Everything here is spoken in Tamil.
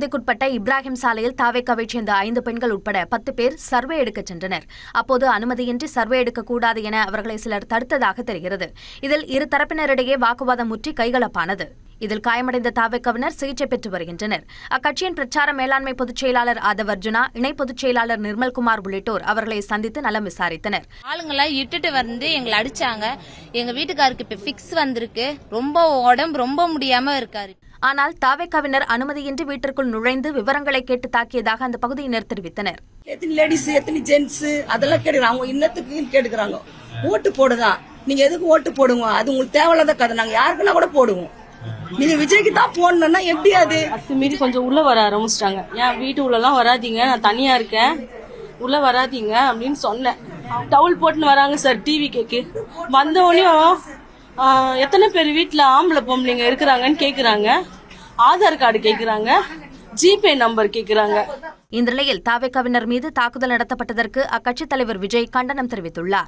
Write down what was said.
தொகுதிக்குட்பட்ட இப்ராஹிம் சாலையில் தாவேக்காவைச் சேர்ந்த 5 பெண்கள் உட்பட 10 பேர் சர்வே எடுக்கச் சென்றனர். அப்போது அனுமதியின்றி சர்வே எடுக்கக்கூடாது என அவர்களை சிலர் தடுத்ததாக தெரிகிறது. இதில் இரு தரப்பினரிடையே வாக்குவாதம் முற்றி கைகலப்பானது. இதில் காயமடைந்த தாவேக்காவினர் சிகிச்சை பெற்று வருகின்றனர். அக்கட்சியின் பிரச்சார மேலாண்மை பொதுச் செயலாளர் ஆதவ் அர்ஜுனா, இணை பொதுச் செயலாளர் நிர்மல்குமார் உள்ளிட்டோர் அவர்களை சந்தித்து நலம் விசாரித்தனர். ஆளுங்கெல்லாம் இட்டுட்டு வந்து எங்களை அடிச்சாங்க. எங்க வீட்டுக்காருக்கு இப்ப பிக்ஸ் வந்திருக்கு. உடம்பு ரொம்ப முடியாம இருக்காரு. ஆனால் தாவேக்காவினர் அனுமதியின்றி வீட்டிற்குள் நுழைந்து விவரங்களை கேட்டு தாக்கியதாக அந்த பகுதியினர் தெரிவித்தனர். எத்தனை லேடிஸ் எத்தனை ஜென்ஸ் அதெல்லாம் கேட்குறாங்க. அவங்க இன்னத்துக்கு கேட்டுக்கிறாங்க. ஓட்டு போடுதான், நீங்க எதுக்கு ஓட்டு போடுங்க, அது உங்களுக்கு தேவையில்லாத கதை. நாங்க யாருக்குன்னா கூட போடுவோம். நீங்க விஜய்க்கு தான் போடணும்னா எப்படி? அது மீறி கொஞ்சம் உள்ள வர ஆரம்பிச்சிட்டாங்க. ஏன் வீட்டு உள்ளலாம் வராதீங்க, நான் தனியா இருக்கேன், உள்ள வராதீங்க அப்படின்னு சொன்னேன். டவுல் போட்டுன்னு வராங்க சார் டிவி கேக்கு. வந்தவனையும் எத்தனை பேர் வீட்டுல ஆம்பளை பொம்பளைங்க இருக்கிறாங்கன்னு கேக்குறாங்க. ஆதார் கார்டு கேக்குறாங்க, ஜிபே நம்பர் கேக்குறாங்க. இந்த நிலையில் தாவேக்காவினர் மீது தாக்குதல் நடத்தப்பட்டதற்கு அக்கட்சித் தலைவர் விஜய் கண்டனம் தெரிவித்துள்ளார்.